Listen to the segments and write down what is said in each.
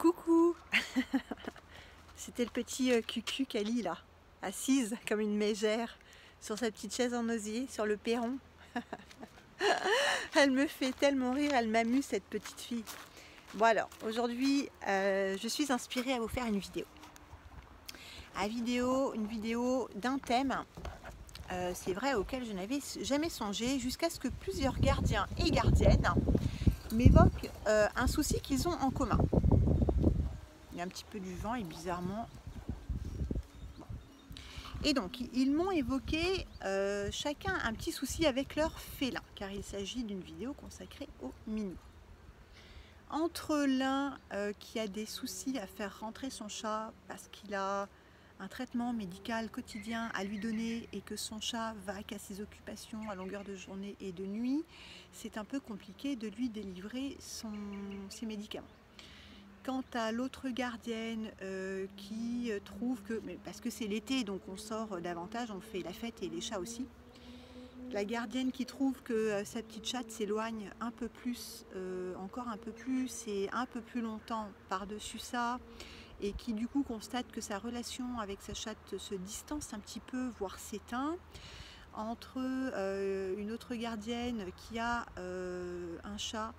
Coucou. C'était le petit Cucu Cali là, assise comme une mégère sur sa petite chaise en osier sur le perron. Elle me fait tellement rire, elle m'amuse cette petite fille. Bon alors, aujourd'hui je suis inspirée à vous faire une vidéo. Une vidéo d'un thème, c'est vrai, auquel je n'avais jamais songé, jusqu'à ce que plusieurs gardiens et gardiennes m'évoquent un souci qu'ils ont en commun. Il y a un petit peu du vent et bizarrement... Et donc, ils m'ont évoqué chacun un petit souci avec leur félin, car il s'agit d'une vidéo consacrée aux minous. Entre l'un qui a des soucis à faire rentrer son chat parce qu'il a un traitement médical quotidien à lui donner et que son chat va qu'à ses occupations à longueur de journée et de nuit, c'est un peu compliqué de lui délivrer ses médicaments. Quant à l'autre gardienne qui trouve que, parce que c'est l'été donc on sort davantage, on fait la fête et les chats aussi, la gardienne qui trouve que sa petite chatte s'éloigne un peu plus, encore un peu plus et un peu plus longtemps par-dessus ça, et qui du coup constate que sa relation avec sa chatte se distance un petit peu, voire s'éteint, entre une autre gardienne qui a un chat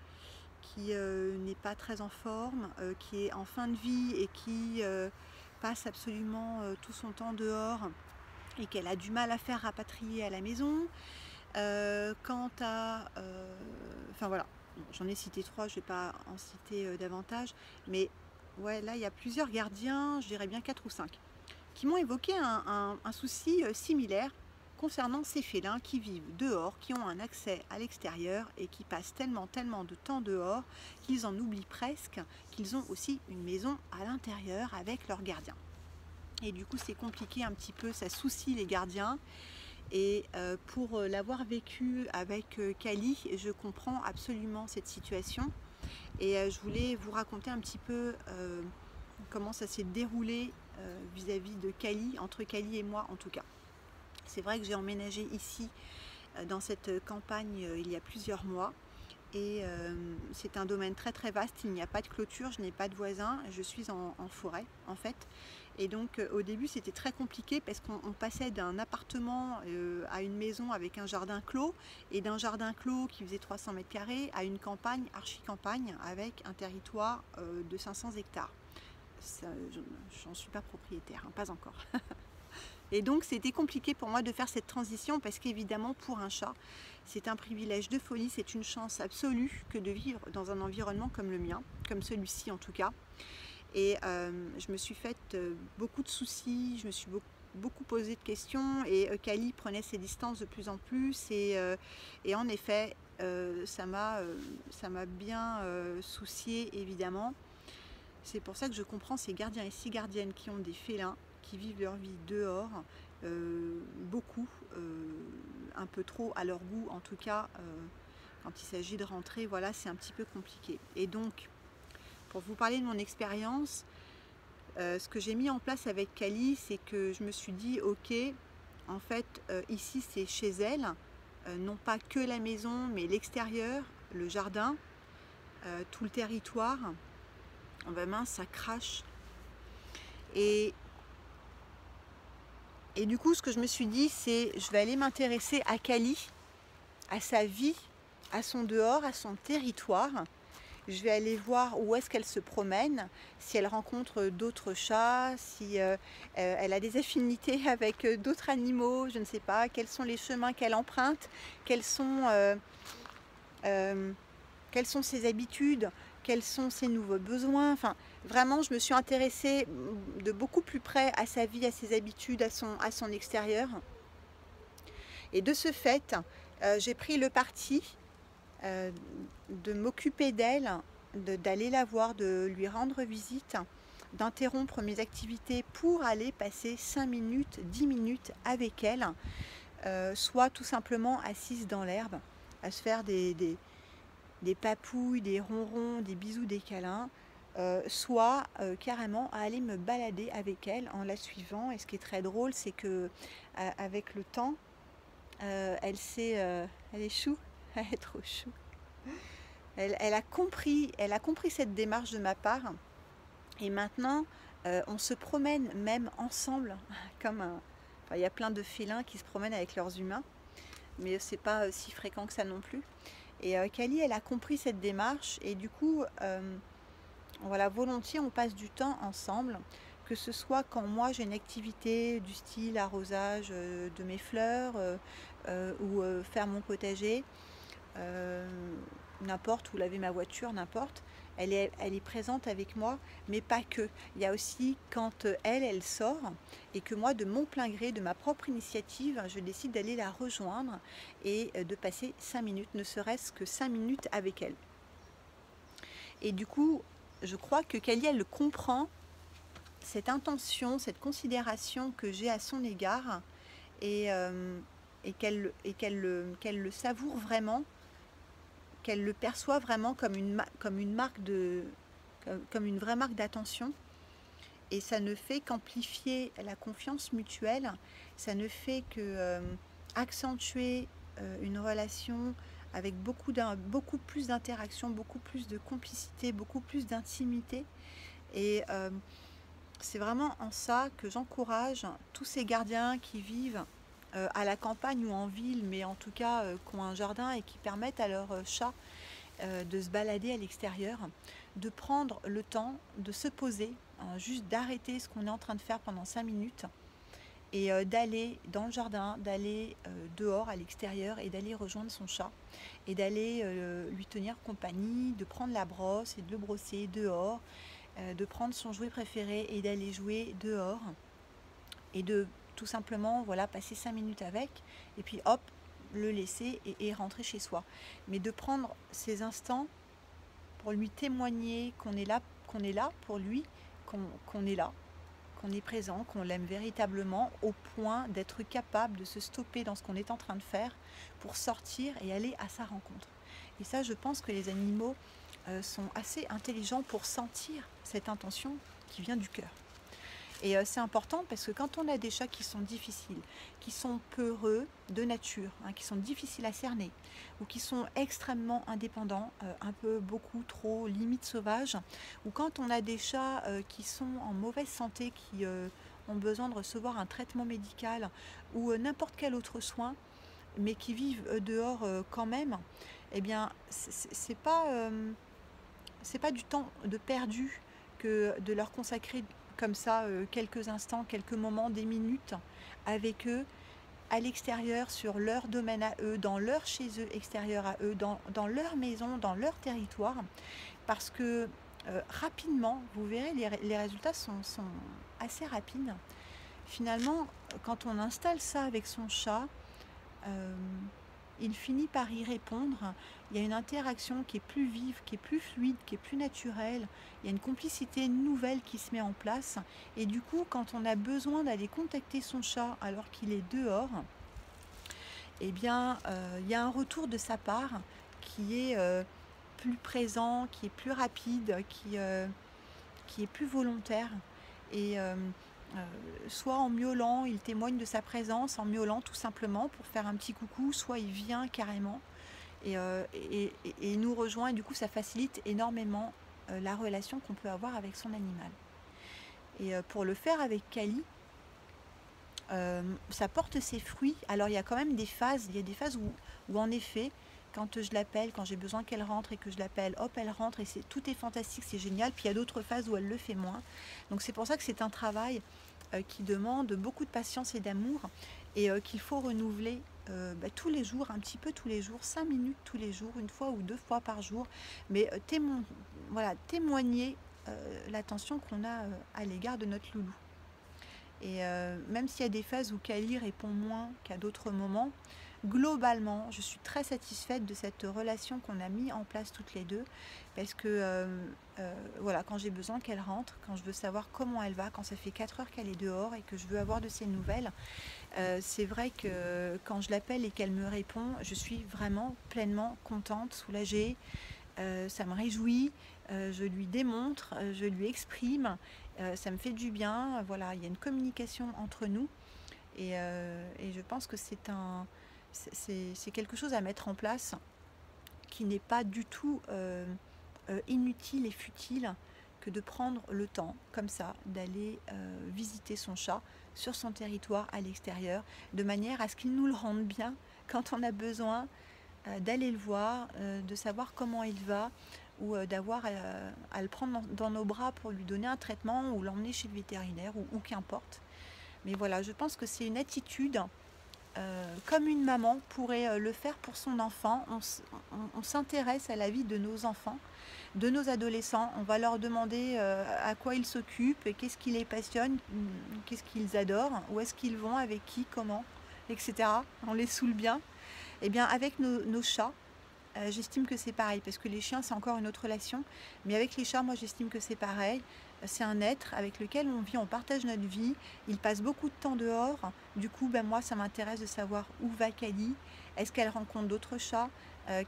qui n'est pas très en forme, qui est en fin de vie et qui passe absolument tout son temps dehors et qu'elle a du mal à faire rapatrier à la maison. Quant à... enfin voilà, j'en ai cité 3, je ne vais pas en citer davantage, mais ouais, là il y a plusieurs gardiens, je dirais bien 4 ou 5, qui m'ont évoqué un souci similaire concernant ces félins qui vivent dehors, qui ont un accès à l'extérieur et qui passent tellement de temps dehors qu'ils en oublient presque qu'ils ont aussi une maison à l'intérieur avec leurs gardiens. Et du coup c'est compliqué un petit peu, ça soucie les gardiens. Et pour l'avoir vécu avec Cali, je comprends absolument cette situation. Et je voulais vous raconter un petit peu comment ça s'est déroulé vis-à-vis de Cali, entre Cali et moi en tout cas. C'est vrai que j'ai emménagé ici, dans cette campagne, il y a plusieurs mois. Et c'est un domaine très vaste, il n'y a pas de clôture, je n'ai pas de voisins, je suis en forêt en fait. Et donc au début c'était très compliqué parce qu'on passait d'un appartement à une maison avec un jardin clos, et d'un jardin clos qui faisait 300 mètres carrés à une campagne, archi-campagne, avec un territoire de 500 hectares. J'en suis pas propriétaire, hein, pas encore. Et donc c'était compliqué pour moi de faire cette transition parce qu'évidemment pour un chat c'est un privilège de folie, c'est une chance absolue que de vivre dans un environnement comme le mien, comme celui-ci en tout cas. Et je me suis fait beaucoup de soucis, je me suis beaucoup posé de questions, et Cali prenait ses distances de plus en plus, et en effet ça m'a bien soucié évidemment. C'est pour ça que je comprends ces gardiens et ces gardiennes qui ont des félins, qui vivent leur vie dehors, beaucoup, un peu trop à leur goût en tout cas, quand il s'agit de rentrer, voilà, c'est un petit peu compliqué. Et donc, pour vous parler de mon expérience, ce que j'ai mis en place avec Cali, c'est que je me suis dit, ok, en fait, ici c'est chez elle, non pas que la maison, mais l'extérieur, le jardin, tout le territoire. Oh ben mince, ça crache. Et du coup, ce que je me suis dit, c'est je vais aller m'intéresser à Cali, à sa vie, à son dehors, à son territoire. Je vais aller voir où est-ce qu'elle se promène, si elle rencontre d'autres chats, si elle a des affinités avec d'autres animaux, je ne sais pas, quels sont les chemins qu'elle emprunte, quelles sont ses habitudes, quels sont ses nouveaux besoins. Enfin, vraiment, je me suis intéressée de beaucoup plus près à sa vie, à ses habitudes, à son extérieur. Et de ce fait, j'ai pris le parti de m'occuper d'elle, d'aller la voir, de lui rendre visite, d'interrompre mes activités pour aller passer 5 minutes, 10 minutes avec elle, soit tout simplement assise dans l'herbe, à se faire des papouilles, des ronrons, des bisous, des câlins, soit carrément à aller me balader avec elle en la suivant. Et ce qui est très drôle, c'est que avec le temps, elle est chou, elle est trop chou. Elle a compris cette démarche de ma part, Et maintenant, on se promène même ensemble, comme enfin, il y a plein de félins qui se promènent avec leurs humains, mais c'est pas si fréquent que ça non plus. Et Kali, elle a compris cette démarche, et du coup, voilà, volontiers, on passe du temps ensemble, que ce soit quand moi j'ai une activité du style arrosage de mes fleurs, ou faire mon potager, euh, n'importe, ou laver ma voiture, n'importe. Elle est présente avec moi, mais pas que. Il y a aussi quand elle sort, et que moi, de mon plein gré, de ma propre initiative, je décide d'aller la rejoindre et de passer 5 minutes, ne serait-ce que 5 minutes avec elle. Et du coup, je crois que Kali, elle le comprend, cette intention, cette considération que j'ai à son égard, et, qu'elle le savoure vraiment, qu'elle le perçoit vraiment comme une marque comme une vraie marque d'attention. Et ça ne fait qu'amplifier la confiance mutuelle, ça ne fait que accentuer une relation avec beaucoup plus d'interaction, beaucoup plus de complicité, beaucoup plus d'intimité. Et c'est vraiment en ça que j'encourage tous ces gardiens qui vivent à la campagne ou en ville, mais en tout cas qui ont un jardin et qui permettent à leurs chats de se balader à l'extérieur, de prendre le temps de se poser, juste d'arrêter ce qu'on est en train de faire pendant 5 minutes et d'aller dans le jardin, d'aller dehors à l'extérieur et d'aller rejoindre son chat et d'aller lui tenir compagnie, de prendre la brosse et de le brosser dehors, de prendre son jouet préféré et d'aller jouer dehors et de tout simplement voilà, passer 5 minutes avec et puis hop, le laisser et rentrer chez soi. Mais de prendre ces instants pour lui témoigner qu'on est là pour lui, qu'on est là, qu'on est présent, qu'on l'aime véritablement au point d'être capable de se stopper dans ce qu'on est en train de faire pour sortir et aller à sa rencontre. Et ça, je pense que les animaux sont assez intelligents pour sentir cette intention qui vient du cœur. Et c'est important parce que quand on a des chats qui sont difficiles, qui sont peureux de nature, hein, qui sont difficiles à cerner, ou qui sont extrêmement indépendants, un peu beaucoup trop limite sauvages, ou quand on a des chats qui sont en mauvaise santé, qui ont besoin de recevoir un traitement médical ou n'importe quel autre soin, mais qui vivent dehors quand même, eh bien c'est pas du temps de perdu que de leur consacrer comme ça quelques instants, quelques moments, des minutes avec eux à l'extérieur, sur leur domaine à eux, dans leur chez eux extérieur à eux, dans leur maison, dans leur territoire, parce que rapidement, vous verrez, les résultats sont assez rapides. Finalement, quand on installe ça avec son chat, euh, il finit par y répondre. Il y a une interaction qui est plus vive, qui est plus fluide, qui est plus naturelle. Il y a une complicité nouvelle qui se met en place. Et du coup, quand on a besoin d'aller contacter son chat alors qu'il est dehors, eh bien, il y a un retour de sa part qui est plus présent, qui est plus rapide, qui est plus volontaire. Et soit en miaulant, il témoigne de sa présence, en miaulant tout simplement pour faire un petit coucou, soit il vient carrément et nous rejoint. Et du coup, ça facilite énormément la relation qu'on peut avoir avec son animal. Et pour le faire avec Kali, ça porte ses fruits. Alors il y a quand même des phases, il y a des phases où en effet, quand je l'appelle, quand j'ai besoin qu'elle rentre et que je l'appelle, hop, elle rentre et tout est fantastique, c'est génial. Puis il y a d'autres phases où elle le fait moins. Donc c'est pour ça que c'est un travail qui demande beaucoup de patience et d'amour et qu'il faut renouveler tous les jours, un petit peu tous les jours, 5 minutes tous les jours, une fois ou deux fois par jour. Mais témoigner l'attention qu'on a à l'égard de notre loulou. Et même s'il y a des phases où Kali répond moins qu'à d'autres moments, globalement, je suis très satisfaite de cette relation qu'on a mis en place toutes les deux. Parce que voilà, quand j'ai besoin qu'elle rentre, quand je veux savoir comment elle va, quand ça fait 4 heures qu'elle est dehors et que je veux avoir de ses nouvelles, c'est vrai que quand je l'appelle et qu'elle me répond, je suis vraiment pleinement contente, soulagée. Ça me réjouit, je lui démontre, je lui exprime, ça me fait du bien. Voilà, il y a une communication entre nous et je pense que c'est quelque chose à mettre en place qui n'est pas du tout inutile et futile, que de prendre le temps, comme ça, d'aller visiter son chat sur son territoire à l'extérieur, de manière à ce qu'il nous le rende bien quand on a besoin d'aller le voir, de savoir comment il va, ou d'avoir à le prendre dans nos bras pour lui donner un traitement, ou l'emmener chez le vétérinaire, ou qu'importe. Mais voilà, je pense que c'est une attitude comme une maman pourrait le faire pour son enfant. On s'intéresse à la vie de nos enfants, de nos adolescents. On va leur demander à quoi ils s'occupent, qu'est-ce qui les passionne, qu'est-ce qu'ils adorent, où est-ce qu'ils vont, avec qui, comment, etc. On les saoule bien. Et bien avec nos chats, j'estime que c'est pareil, parce que les chiens c'est encore une autre relation, mais avec les chats, moi j'estime que c'est pareil. C'est un être avec lequel on vit, on partage notre vie, il passe beaucoup de temps dehors, du coup moi ça m'intéresse de savoir où va Kali, est-ce qu'elle rencontre d'autres chats,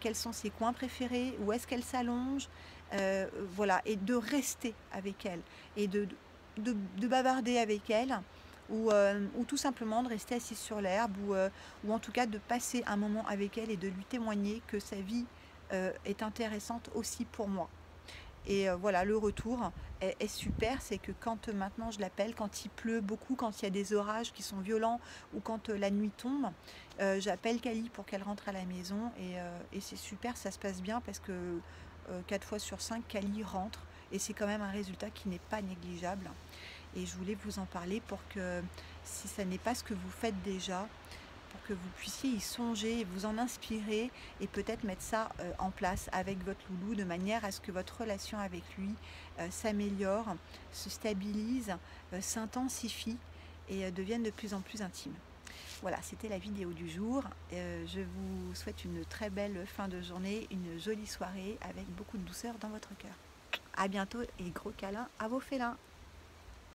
quels sont ses coins préférés, où est-ce qu'elle s'allonge, voilà, et de rester avec elle, et de bavarder avec elle, ou tout simplement de rester assise sur l'herbe, ou en tout cas de passer un moment avec elle et de lui témoigner que sa vie est intéressante aussi pour moi. Et voilà, le retour est super, c'est que quand maintenant je l'appelle, quand il pleut beaucoup, quand il y a des orages qui sont violents, ou quand la nuit tombe, j'appelle Kali pour qu'elle rentre à la maison, et c'est super, ça se passe bien, parce que 4 fois sur 5, Kali rentre, et c'est quand même un résultat qui n'est pas négligeable. Et je voulais vous en parler pour que, si ça n'est pas ce que vous faites déjà, pour que vous puissiez y songer, vous en inspirer, et peut-être mettre ça en place avec votre loulou, de manière à ce que votre relation avec lui s'améliore, se stabilise, s'intensifie, et devienne de plus en plus intime. Voilà, c'était la vidéo du jour. Je vous souhaite une très belle fin de journée, une jolie soirée avec beaucoup de douceur dans votre cœur. À bientôt et gros câlins à vos félins.